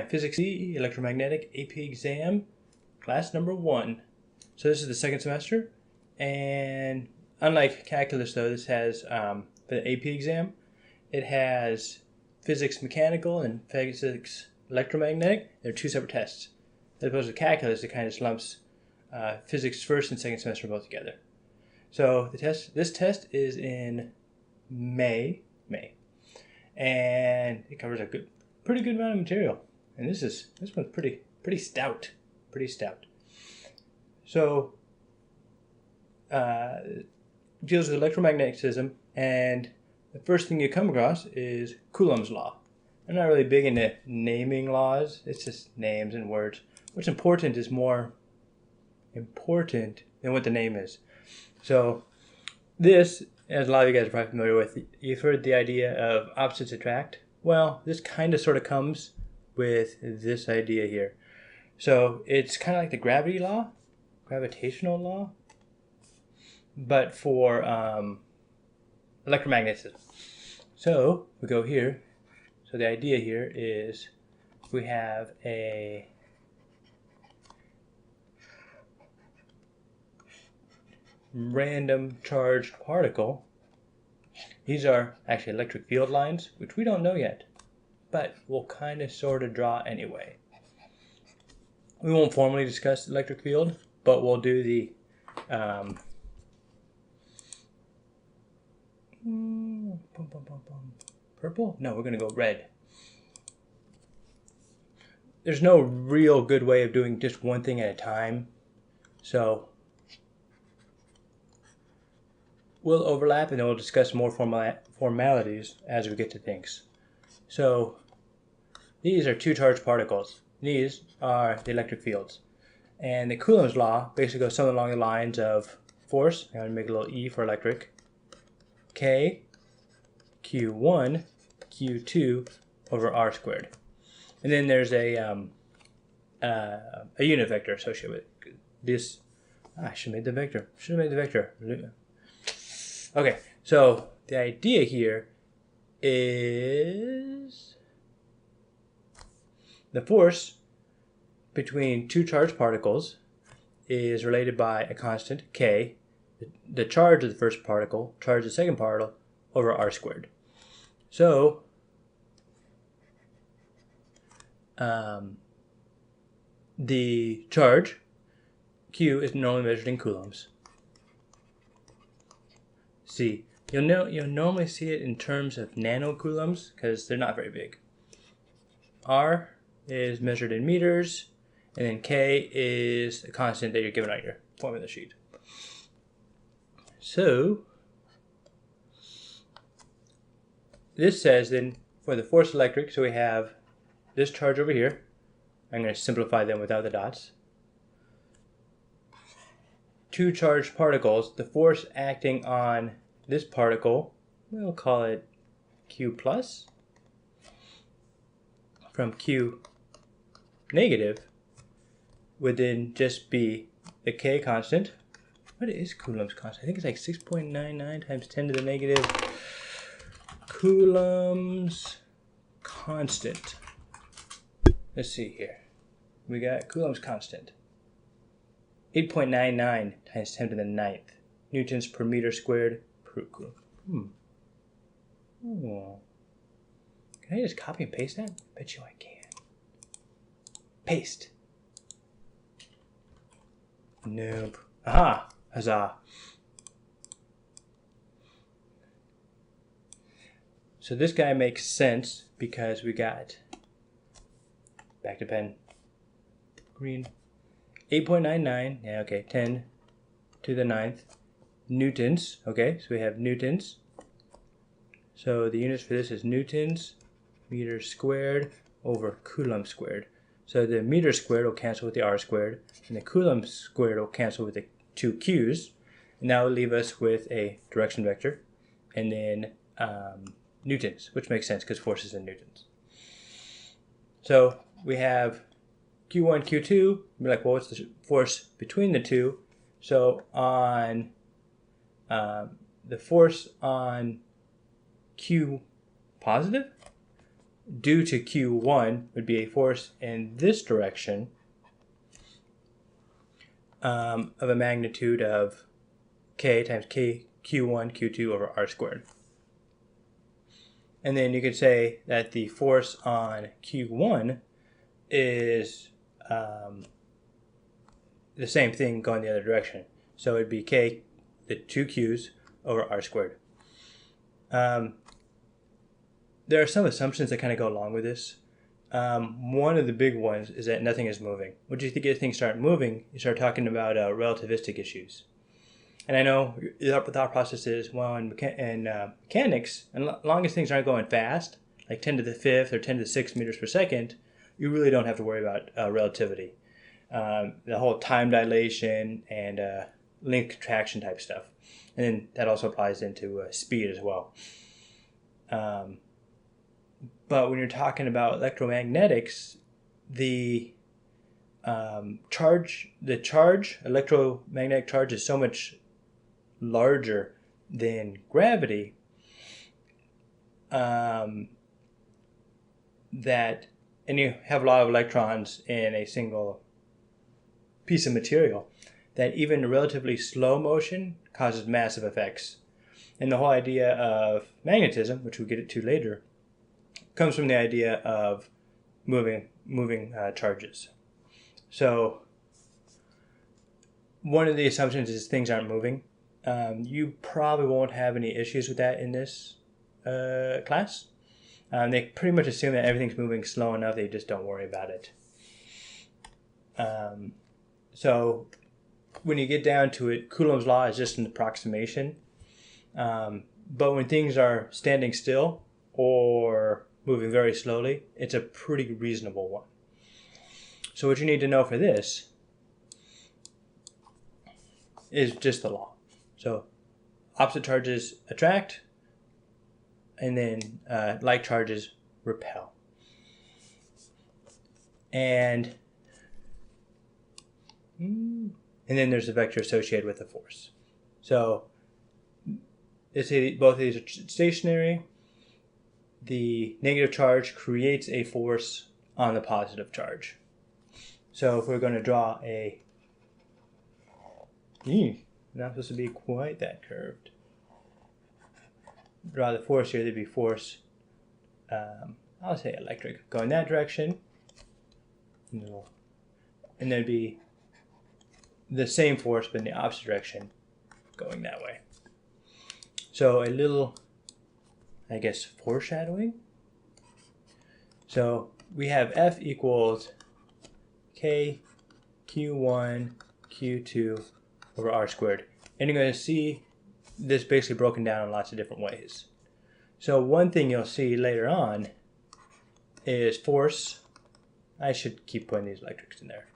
Physics C, Electromagnetic AP exam, class number 1. So this is the second semester, and unlike calculus though, this has the AP exam, it has physics mechanical and physics electromagnetic. They're two separate tests. As opposed to calculus, it kind of lumps physics first and second semester both together. So this test is in May, and it covers a pretty good amount of material. And this one's pretty stout. So deals with electromagnetism, and the first thing you come across is Coulombs Law. I'm not really big into naming laws. It's just names and words. What's important is more important than what the name is. So this, as a lot of you guys are probably familiar with, you've heard the idea of opposites attract. Well, this kind of sort of comes with this idea here. So it's kind of like the gravitational law, but for electromagnetism. So we go here. So the idea here is we have a random charged particle. These are actually electric field lines, which we don't know yet, but we'll kind of sort of draw anyway. We won't formally discuss electric field, but we'll do the purple? No, we're going to go red. There's no real good way of doing just one thing at a time, so we'll overlap and then we'll discuss more formalities as we get to things. So these are two charged particles. These are the electric fields. And the Coulombs law basically goes something along the lines of force, I'm going to make a little E for electric, K, Q1, Q2 over R squared. And then there's a unit vector associated with it. This, I should have made the vector. Okay, so the idea here is the force between two charged particles is related by a constant, K, the charge of the first particle, charge of the second particle, over R squared. So, the charge, Q, is normally measured in coulombs. C, you'll normally see it in terms of nanocoulombs because they're not very big. R is measured in meters, and then K is a constant that you're given on your formula sheet. So this says then for the force electric, so we have this charge over here. I'm going to simplify them without the dots. Two charged particles, the force acting on this particle, we'll call it Q plus, from Q negative would then just be the K constant. What is Coulomb's constant? I think it's like 6.99 times 10 to the negative. Coulomb's constant. Let's see here. We got Coulomb's constant. 8.99 times 10 to the 9th. Newtons per meter squared per coulomb. Oh. Can I just copy and paste that? Bet you I can. Paste. Nope. Aha! Huzzah. So this guy makes sense because we got, back to pen, green, 8.99, yeah, okay, 10 to the 9th, newtons, okay, so we have newtons. So the units for this is newtons, meters squared over coulomb squared. So the meter squared will cancel with the r squared, and the coulomb squared will cancel with the two q's, and that will leave us with a direction vector, and then newtons, which makes sense because force is in newtons. So we have Q1, Q2, we're like, well, what's the force between the two? So on the force on Q positive due to Q1 would be a force in this direction of a magnitude of K times K Q1 Q2 over R squared. And then you could say that the force on Q1 is the same thing going the other direction. So it'd be K, the 2 Q's over R squared. There are some assumptions that kind of go along with this. One of the big ones is that nothing is moving. Once you get things start moving, you start talking about relativistic issues. And I know the thought process is, well, in mechanics, as long as things aren't going fast, like 10 to the 5th or 10 to the 6th meters per second, you really don't have to worry about relativity. The whole time dilation and length contraction type stuff. And then that also applies into speed as well. But when you're talking about electromagnetics, the electromagnetic charge is so much larger than gravity and you have a lot of electrons in a single piece of material, that even relatively slow motion causes massive effects. And the whole idea of magnetism, which we'll get to later, comes from the idea of moving charges. So one of the assumptions is things aren't moving. You probably won't have any issues with that in this class. They pretty much assume that everything's moving slow enough, they just don't worry about it. So when you get down to it, Coulombs Law is just an approximation. But when things are standing still or moving very slowly, it's a pretty reasonable one. So what you need to know for this is just the law. So opposite charges attract, and then like charges repel. And then there's a vector associated with the force. So let's say both of these are stationary. The negative charge creates a force on the positive charge. So if we're going to draw a... not supposed to be quite that curved. Draw the force here, there'd be force, I'll say electric, going that direction. And there'd be the same force but in the opposite direction going that way. So a little, I guess, foreshadowing. So we have F equals K Q1 Q2 over R squared. And you're going to see this basically broken down in lots of different ways. So one thing you'll see later on is force, I should keep putting these electrics in there,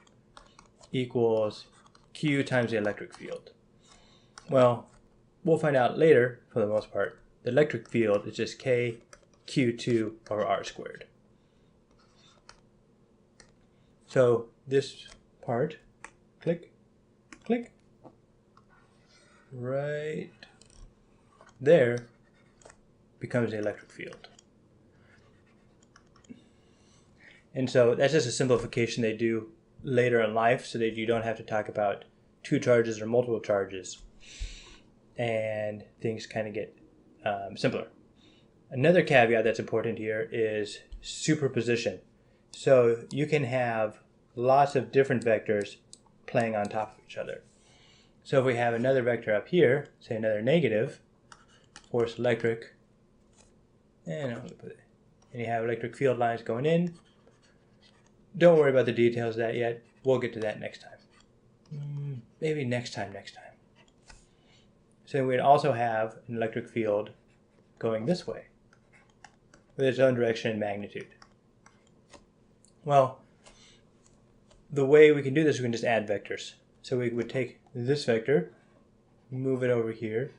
equals Q times the electric field. Well, we'll find out later, for the most part, the electric field is just K Q2 over R squared. So this part, click, click, right there becomes the electric field. And so that's just a simplification they do later in life so that you don't have to talk about two charges or multiple charges, and things kind of get simpler. Another caveat that's important here is superposition. So you can have lots of different vectors playing on top of each other. So if we have another vector up here, say another negative, force electric, and I'm going to put it, and you have electric field lines going in. Don't worry about the details of that yet. We'll get to that next time. Maybe next time. So we'd also have an electric field going this way with its own direction and magnitude. Well, the way we can do this, we can just add vectors. So we would take this vector, move it over here,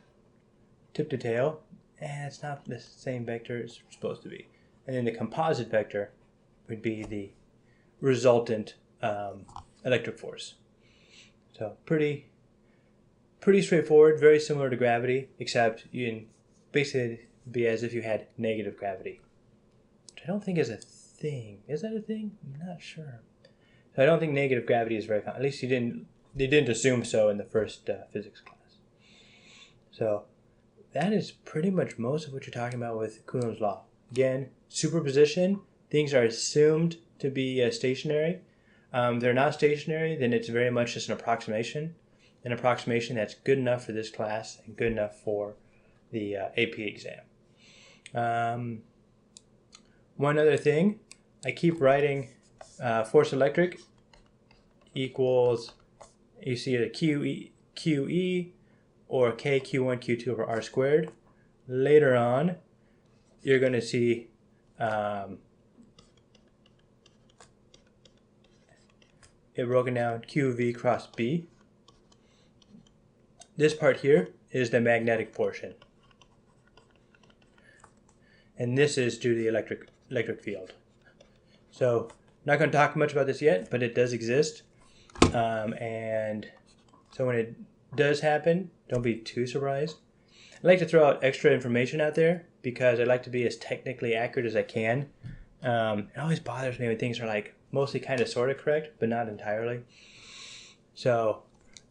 tip to tail, and it's not the same vector it's supposed to be. And then the composite vector would be the resultant electric force. So pretty straightforward, very similar to gravity, except you can basically be as if you had negative gravity. which I don't think is a thing. Is that a thing? I'm not sure. So I don't think negative gravity is very common. At least they didn't assume so in the first physics class. So that is pretty much most of what you're talking about with Coulombs Law. Again, superposition, things are assumed to be stationary. They're not stationary, then it's very much just an approximation that's good enough for this class and good enough for the AP exam. One other thing, I keep writing force electric equals, you see a QE or K Q1 Q2 over R squared. Later on, you're going to see it broken down QV cross B. This part here is the magnetic portion. And this is due to the electric field. So, not going to talk much about this yet, but it does exist. And so when it does happen, don't be too surprised. I like to throw out extra information out there because I like to be as technically accurate as I can. It always bothers me when things are like mostly kind of sort of correct, but not entirely. So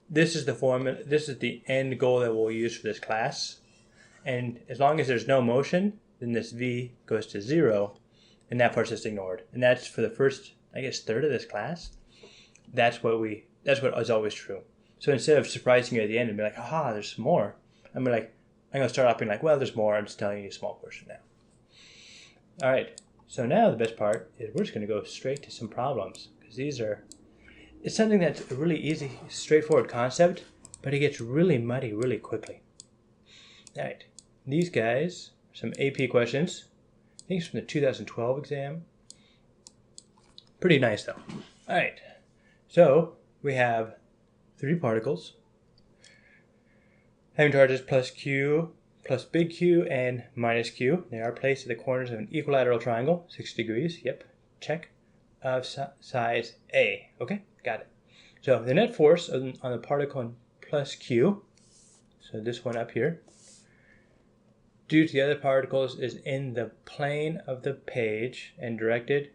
this is the formula. This is the end goal that we'll use for this class. And as long as there's no motion, then this V goes to 0, and that part's just ignored. And that's for the first, I guess, third of this class. That's what is always true. So instead of surprising you at the end and be like, aha, there's some more, I'm going to start off being like, well, there's more. I'm just telling you a small portion now. All right. So now the best part is we're just going to go straight to some problems because it's something that's a really easy, straightforward concept, but it gets really muddy really quickly. All right. These guys are some AP questions. I think it's from the 2012 exam. Pretty nice though. All right. So we have 3 particles having charges plus Q, plus big Q, and minus Q. They are placed at the corners of an equilateral triangle, 60 degrees, yep, check, of size A. Okay, got it. So the net force on the particle plus Q, so this one up here, due to the other particles is in the plane of the page and directed.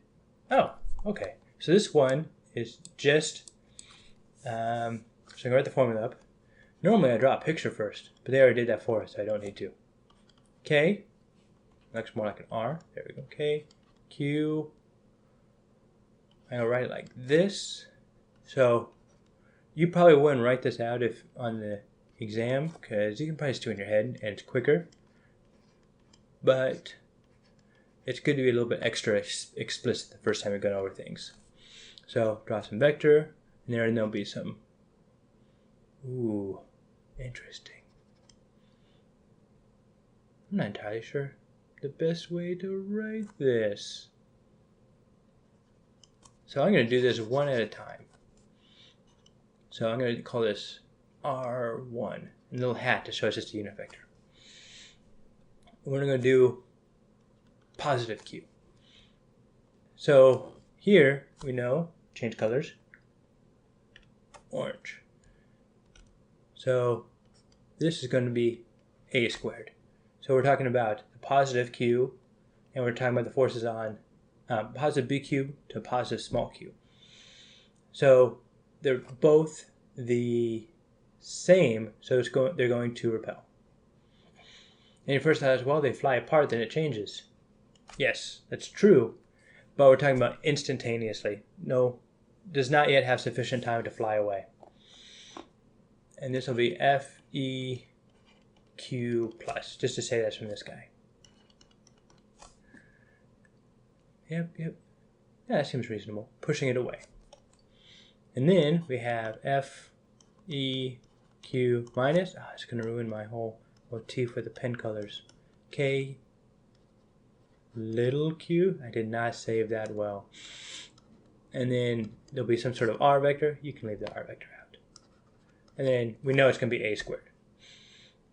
Oh, okay. So this one is just, so I'm going to write the formula up. Normally I draw a picture first, but they already did that for us, so I don't need to. K, looks more like an R. There we go. K, Q. I'm going to write it like this. So you probably wouldn't write this out if on the exam, because you can probably just do it in your head and it's quicker. But it's good to be a little bit extra explicit the first time you're going over things. So draw some vector, and there'll be some. Ooh, interesting. I'm not entirely sure the best way to write this. So I'm going to do this one at a time. So I'm going to call this R1, and a little hat to show us just a unit vector. We're going to do positive Q. So here we know, change colors, orange. So this is going to be A squared. So we're talking about the positive Q, and we're talking about the forces on positive B cube to positive small q. So they're both the same, so they're going to repel. And your first thought is, well, they fly apart, then it changes. Yes, that's true, but we're talking about instantaneously. No, does not yet have sufficient time to fly away. And this will be FEQ plus, just to say that's from this guy. Yep. Yeah, that seems reasonable. Pushing it away. And then we have FEQ minus. Oh, it's going to ruin my whole motif with the pen colors. K little q. I did not save that well. And then there'll be some sort of R vector. You can leave the R vector out. And then we know it's going to be A squared.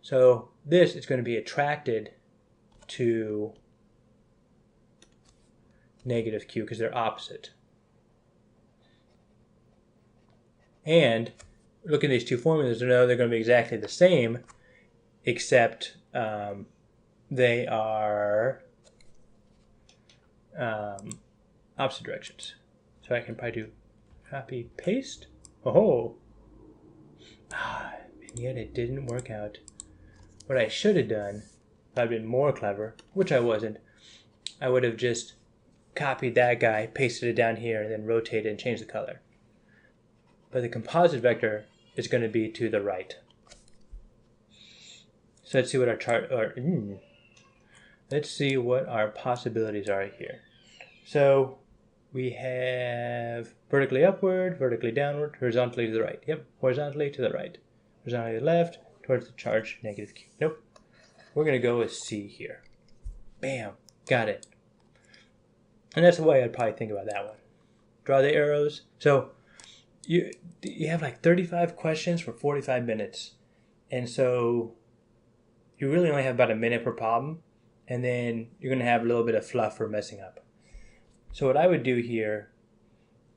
So this is going to be attracted to negative q because they're opposite. And look at these two formulas to know they're going to be exactly the same, except they are opposite directions. So I can probably do copy, paste. Oh, and yet it didn't work out. What I should have done, if I'd been more clever, which I wasn't, I would have just copied that guy, pasted it down here, and then rotated and changed the color. But the composite vector is going to be to the right. So let's see what our chart, let's see what our possibilities are here. So we have vertically upward, vertically downward, horizontally to the right. Yep, horizontally to the right. Horizontally to the left, towards the charge, negative Q. Nope. We're going to go with C here. Bam, got it. And that's the way I'd probably think about that one. Draw the arrows. So you have like 35 questions for 45 minutes. And so you really only have about a minute per problem. And then you're going to have a little bit of fluff for messing up. So what I would do here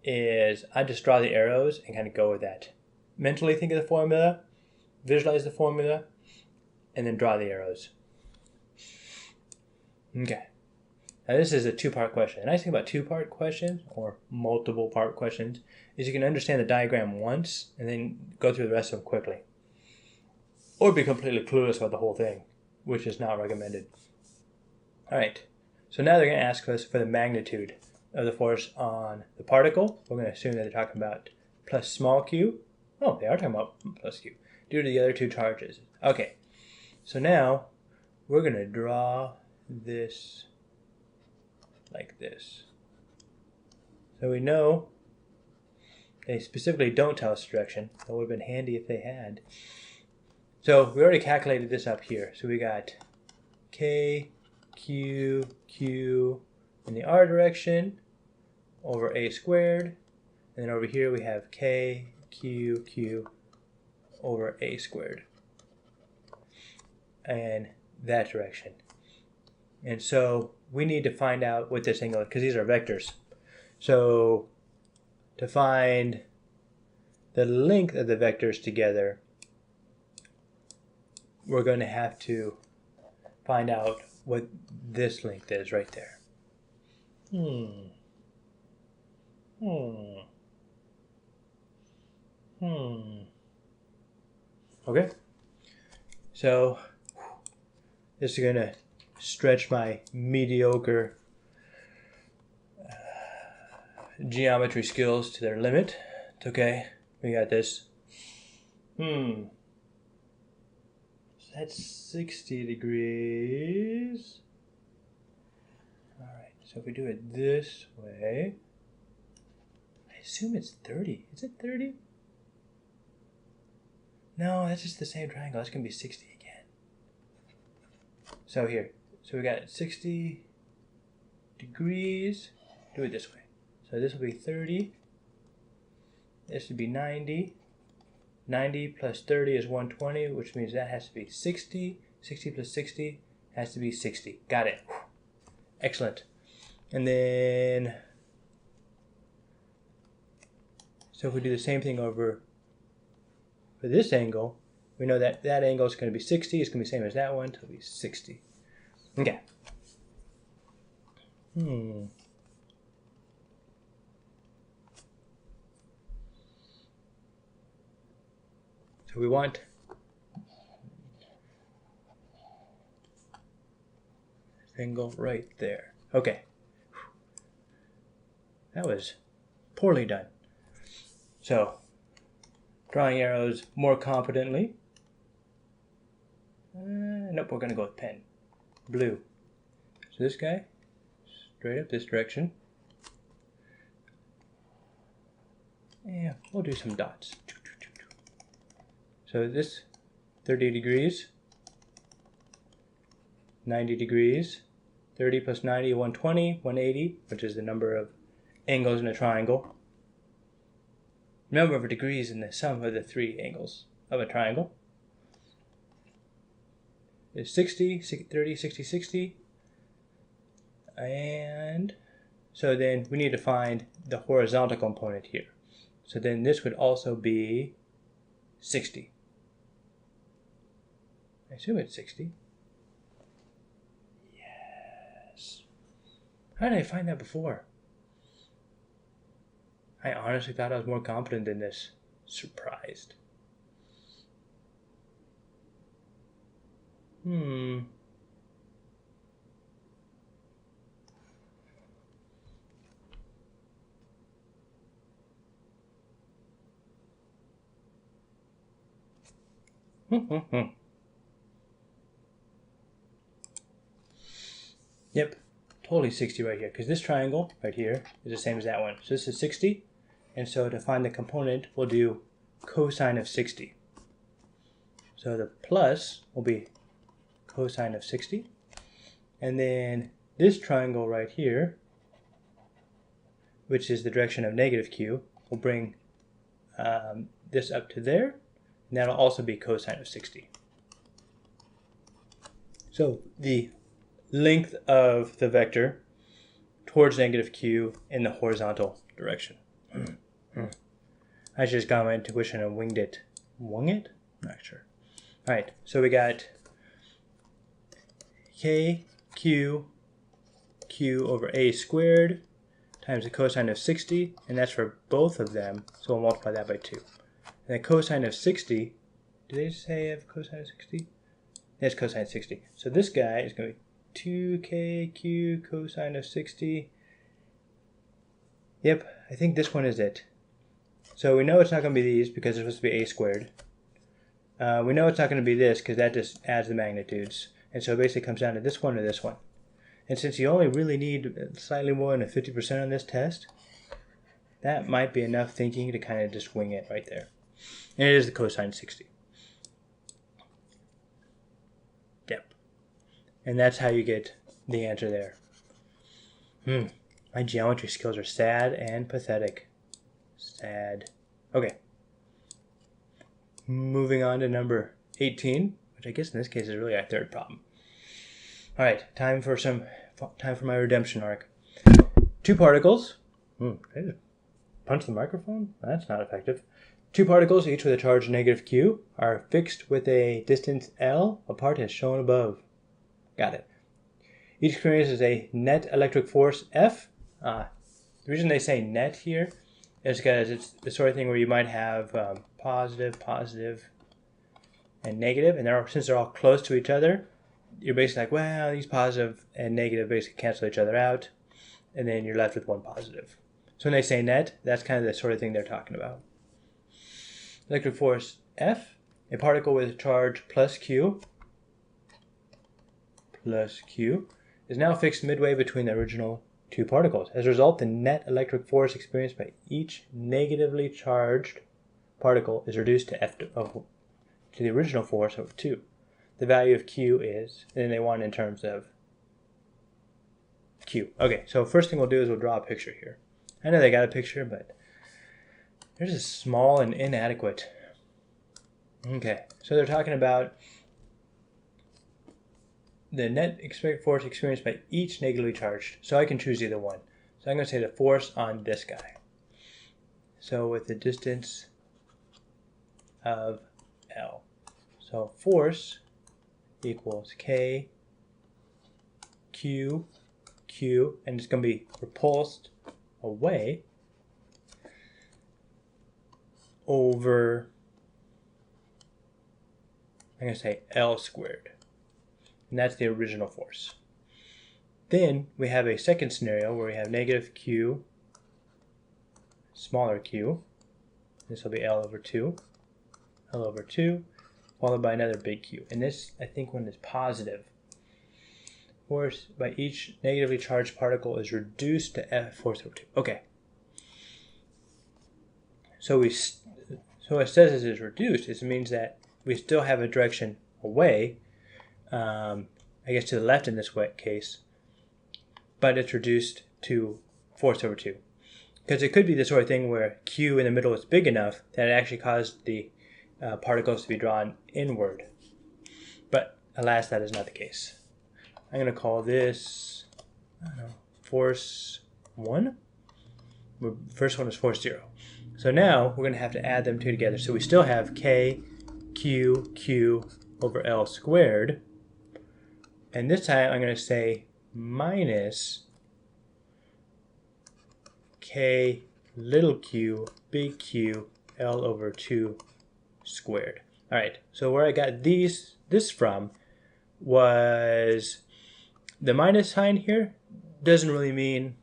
is I just draw the arrows and kind of go with that. Mentally think of the formula, visualize the formula, and then draw the arrows. Okay. Now this is a two-part question. The nice thing about two-part questions or multiple-part questions is you can understand the diagram once and then go through the rest of them quickly. Or be completely clueless about the whole thing, which is not recommended. All right. So now they're going to ask us for the magnitude of the force on the particle. We're going to assume that they're talking about plus small q. Oh, they are talking about plus q due to the other two charges. Okay. So now we're going to draw this like this. So we know they specifically don't tell us direction. That would have been handy if they had. So we already calculated this up here. So we got K, Q, Q in the R direction over A squared. And then over here we have K, Q, Q over A squared. And that direction. And so we need to find out what this angle is, because these are vectors. So to find the length of the vectors together, we're going to have to find out what this length is right there. Okay. So this is going to stretch my mediocre geometry skills to their limit. It's okay. We got this. So that's 60 degrees. All right. So if we do it this way, I assume it's 30. Is it 30? No, that's just the same triangle. That's going to be 60 again. So here. So we got 60 degrees. Do it this way. So this will be 30. This would be 90. 90 plus 30 is 120, which means that has to be 60. 60 plus 60 has to be 60. Got it. Excellent. And then, so if we do the same thing over for this angle, we know that that angle is going to be 60. It's going to be the same as that one. So it'll be 60. Okay. So we want this angle right there. Okay. That was poorly done. So, drawing arrows more competently. Nope, we're going to go with pen. Blue. So this guy, straight up this direction. Yeah, we'll do some dots. So this 30 degrees, 90 degrees, 30 plus 90, 120, 180, which is the number of angles in a triangle. Number of degrees in the sum of the three angles of a triangle is 60, 30, 60, 60. And so then we need to find the horizontal component here. So then this would also be 60. I assume it's 60. Yes. How did I find that before? I honestly thought I was more competent than this. Surprised. Yep, totally 60 right here, because this triangle right here is the same as that one. So this is 60, and so to find the component, we'll do cosine of 60. So the plus will be cosine of 60, and then this triangle right here, which is the direction of negative q, will bring this up to there, and that'll also be cosine of 60. So the length of the vector towards negative q in the horizontal direction. I just got my intuition and winged it. Wung it? Not sure. Alright, so we got k q over a squared times the cosine of 60, and that's for both of them, so we'll multiply that by 2. And the cosine of 60, did they say I have cosine of 60? That's cosine of 60. So this guy is going to be 2kq cosine of 60. Yep, I think this one is it. So we know it's not going to be these because it's supposed to be a squared. We know it's not going to be this because that just adds the magnitudes. And so it basically comes down to this one or this one. And since you only really need slightly more than 50% on this test, that might be enough thinking to kind of just wing it right there. And it is the cosine 60. Yep. And that's how you get the answer there. My geometry skills are sad and pathetic. Sad. Okay. Moving on to number 18, which I guess in this case is really our third problem. All right, time for my redemption arc. Two particles. Did I just punch the microphone? That's not effective. Two particles, each with a charge negative q, are fixed with a distance L apart as shown above. Got it. Each experiences a net electric force F. The reason they say net here is because it's the sort of thing where you might have positive, and negative, and since they're all close to each other, you're basically like, well, these positive and negative basically cancel each other out, and then you're left with one positive. So when they say net, that's kind of the sort of thing they're talking about. Electric force F, a particle with a charge plus Q, is now fixed midway between the original two particles. As a result, the net electric force experienced by each negatively charged particle is reduced to the original force over 2. The value of Q is, and then they want it in terms of Q. Okay, so first thing we'll do is we'll draw a picture here. I know they got a picture, but they're just small and inadequate. Okay, so they're talking about the net force experienced by each negatively charged. So I can choose either one. So I'm going to say the force on this guy. So with the distance of L. So force equals K, Q, and it's going to be repulsed away over, I'm going to say L squared. And that's the original force. Then we have a second scenario where we have negative Q, smaller q. This will be L over 2, followed by another big Q. And this, I think, one is positive. Force by each negatively charged particle is reduced to F force over 2. Okay. So it says this is reduced. It means that we still have a direction away, I guess to the left in this case, but it's reduced to force over 2. Because it could be the sort of thing where Q in the middle is big enough that it actually caused the particles to be drawn inward. But alas, that is not the case. I'm going to call this, I don't know, force 1. The first one is force 0. So now we're going to have to add them two together. So we still have K, Q over L squared. And this time I'm going to say minus K little q big Q L over 2 squared. All right, so where I got this from was the minus sign here doesn't really mean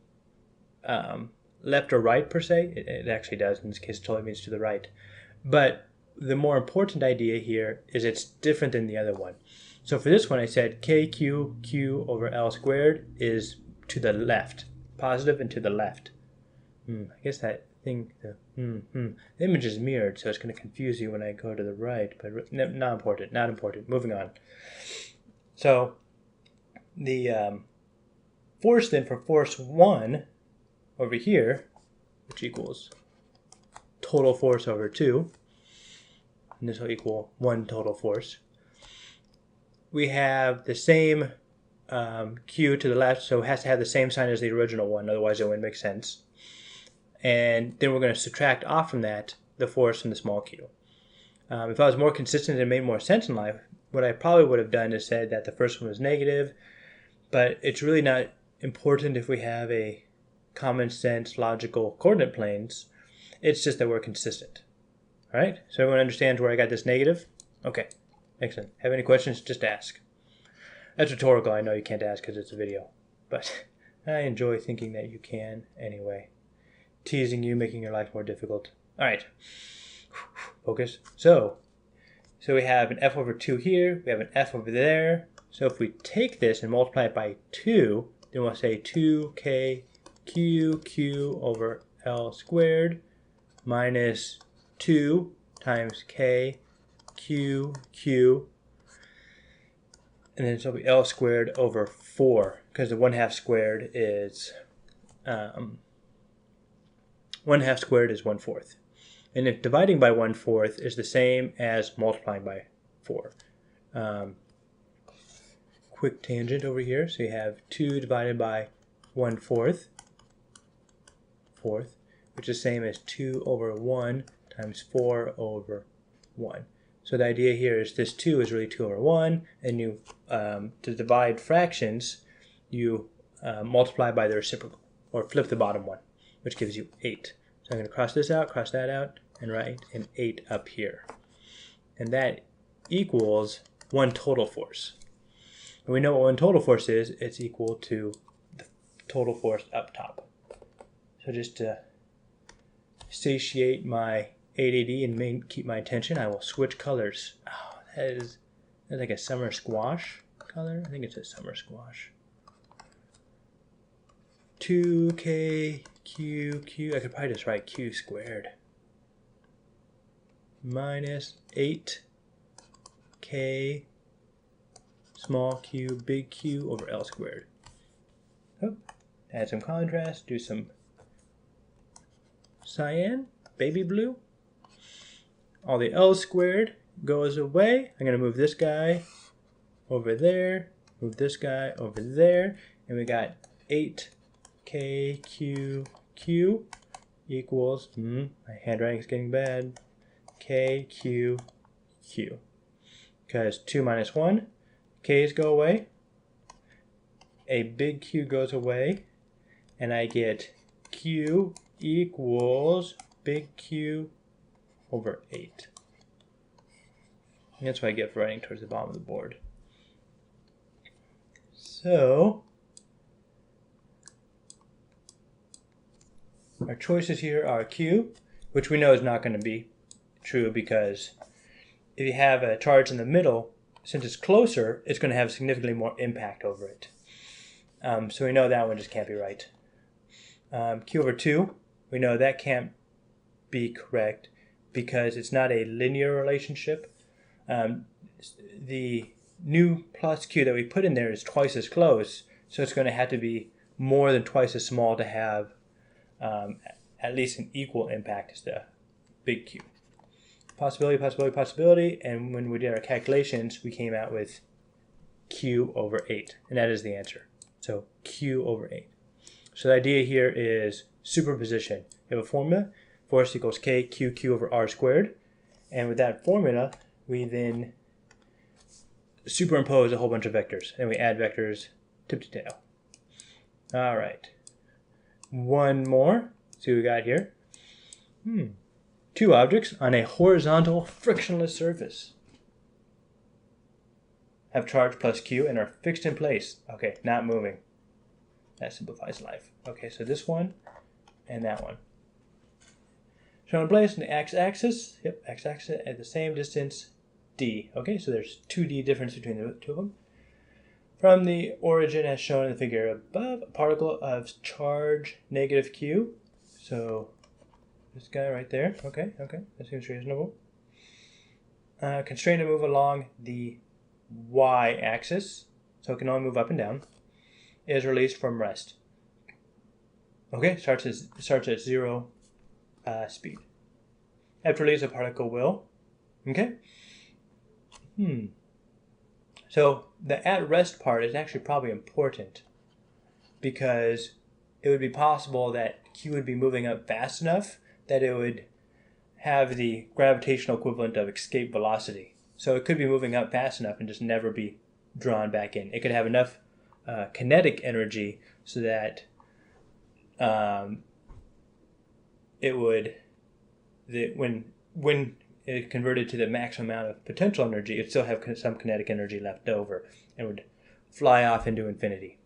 left or right per se. It actually does. In this case, it totally means to the right. But the more important idea here is it's different than the other one. So for this one, I said KQ over L squared is to the left, positive and to the left. I guess that thing, the image is mirrored, so it's going to confuse you when I go to the right, but not important, not important. Moving on. So the force then for force 1 over here, which equals total force over 2, and this will equal 1 total force. We have the same Q to the left, so it has to have the same sign as the original one, otherwise it wouldn't make sense. And then we're going to subtract off from that the force from the small q. If I was more consistent and made more sense in life, what I probably would have done is said that the first one was negative, but it's really not important if we have a common sense logical coordinate planes. It's just that we're consistent. All right, so everyone understands where I got this negative? Okay, excellent. Have any questions? Just ask. That's rhetorical. I know you can't ask because it's a video, but I enjoy thinking that you can anyway. Teasing you, making your life more difficult. All right, focus. So we have an f over 2 here. We have an f over there. So if we take this and multiply it by 2, then we'll say 2k q over L squared minus 2 times k q, and then it'll be L squared over 4, because the 1/2 squared is 1/2 squared is 1/4. And if dividing by 1/4 is the same as multiplying by 4. Quick tangent over here. So you have 2 divided by 1/4, which is the same as 2 over 1 times 4 over 1. So the idea here is this 2 is really 2 over 1, and you, to divide fractions, you multiply by the reciprocal, or flip the bottom one, which gives you 8. So I'm going to cross this out, cross that out, and write an 8 up here. And that equals 1 total force. And we know what 1 total force is. It's equal to the total force up top. So just to satiate my ADD and keep my attention, I will switch colors. Oh, that's like a summer squash color. I think it's a summer squash. 2k q, I could probably just write q squared minus 8k small q big Q over L squared. Oh, add some contrast, do some cyan, baby blue. All the L squared goes away. I'm going to move this guy over there, move this guy over there, and we got 8k q equals, my handwriting is getting bad, k q, because 2 minus 1, k's go away, a big Q goes away, and I get q equals big Q over 8. And that's what I get for writing towards the bottom of the board. So our choices here are Q, which we know is not going to be true, because if you have a charge in the middle, since it's closer, it's going to have significantly more impact over it. So we know that one just can't be right. Q over 2, we know that can't be correct because it's not a linear relationship. The new plus Q that we put in there is twice as close, so it's going to have to be more than twice as small to have at least an equal impact as the big Q. Possibility, and when we did our calculations, we came out with Q over 8, and that is the answer. So Q over 8. So the idea here is superposition. You have a formula, force equals K Q over R squared, and with that formula, we then superimpose a whole bunch of vectors, and we add vectors tip to tail. All right. One more. See what we got here? Two objects on a horizontal frictionless surface have charge plus Q and are fixed in place. Okay, not moving. That simplifies life. Okay, so this one and that one. Shown in place on the x-axis. Yep, x-axis at the same distance, d. Okay, so there's 2d difference between the two of them. From the origin as shown in the figure above, a particle of charge negative Q. So this guy right there. Okay, that seems reasonable. Constrained to move along the y-axis, so it can only move up and down, is released from rest. Okay, starts at 0 speed. After release, a particle will. Okay. So the at rest part is actually probably important because it would be possible that Q would be moving up fast enough that it would have the gravitational equivalent of escape velocity. So it could be moving up fast enough and just never be drawn back in. It could have enough kinetic energy so that it would, when it converted to the maximum amount of potential energy, it still have some kinetic energy left over and would fly off into infinity.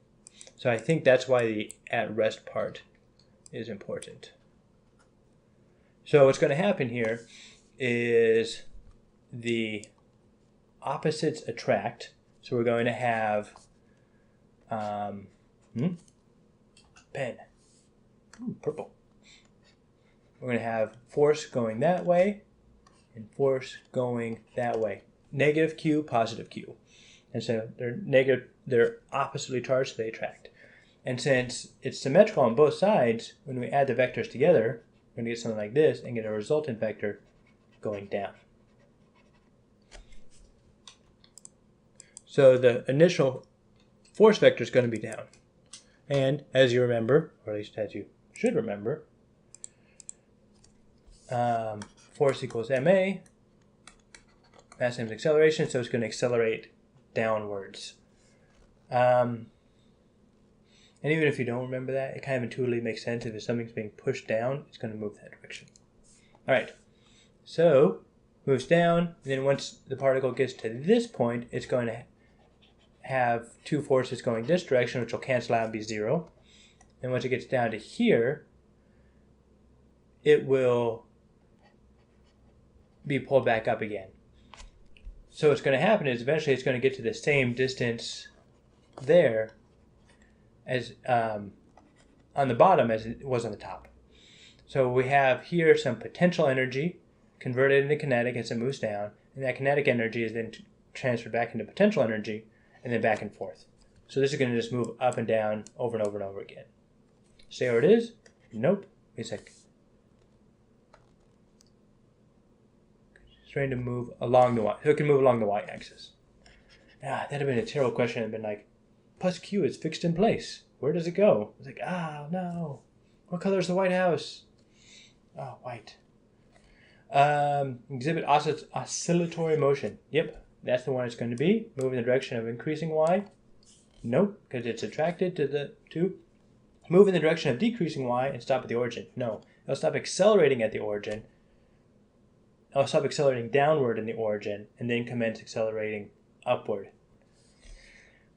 So I think that's why the at rest part is important. So what's going to happen here is the opposites attract. So we're going to have pen. Purple. We're going to have force going that way and force going that way. Negative Q, positive Q. And so they're oppositely charged, so they attract. And since it's symmetrical on both sides, when we add the vectors together, we're going to get something like this and get a resultant vector going down. So the initial force vector is going to be down. And as you remember, or at least as you should remember, force equals ma, mass times acceleration, so it's going to accelerate downwards. And even if you don't remember that, it kind of intuitively makes sense. If something's being pushed down, it's going to move that direction. All right, so moves down, and then once the particle gets to this point, it's going to have two forces going this direction, which will cancel out and be 0. And once it gets down to here, it will be pulled back up again. So what's going to happen is eventually it's going to get to the same distance there as on the bottom as it was on the top. So we have here some potential energy converted into kinetic as it moves down, and that kinetic energy is then transferred back into potential energy and then back and forth. So this is going to just move up and down over and over and over again. Say where it is? Nope. It's like it's trying to move along the y, so it can move along the y-axis. That'd have been a terrible question. It'd been like, plus Q is fixed in place. Where does it go? It's like, oh no. What color is the White House? Oh, white. Exhibit oscillatory motion. Yep, that's the one it's going to be. Move in the direction of increasing y. Nope, because it's attracted to the two. Move in the direction of decreasing y and stop at the origin. No, it'll stop accelerating at the origin. It'll stop accelerating downward in the origin and then commence accelerating upward.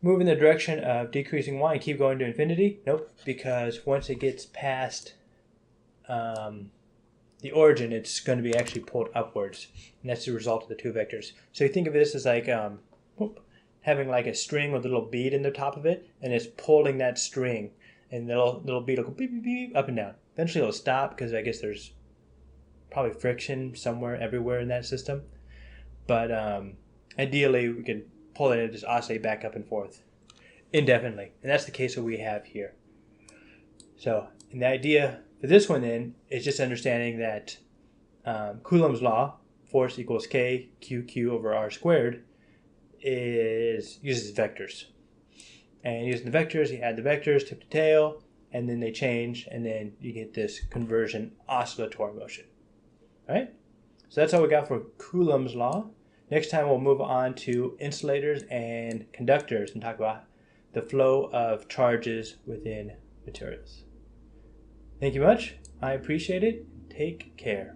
Move in the direction of decreasing y and keep going to infinity? Nope, because once it gets past the origin, it's going to be actually pulled upwards. And that's the result of the two vectors. So you think of this as like having like a string with a little bead in the top of it, and it's pulling that string, and the little bead will go beep, beep, beep, up and down. Eventually it'll stop because I guess there's probably friction somewhere, everywhere in that system. But ideally we could pull it and just oscillate back up and forth indefinitely. And that's the case that we have here. So, and the idea for this one then is just understanding that Coulombs Law, force equals K QQ over R squared, uses vectors. And using the vectors, you add the vectors tip to tail, and then they change, and then you get this conversion oscillatory motion. All right? So that's all we got for Coulombs Law. Next time we'll move on to insulators and conductors and talk about the flow of charges within materials. Thank you much. I appreciate it. Take care.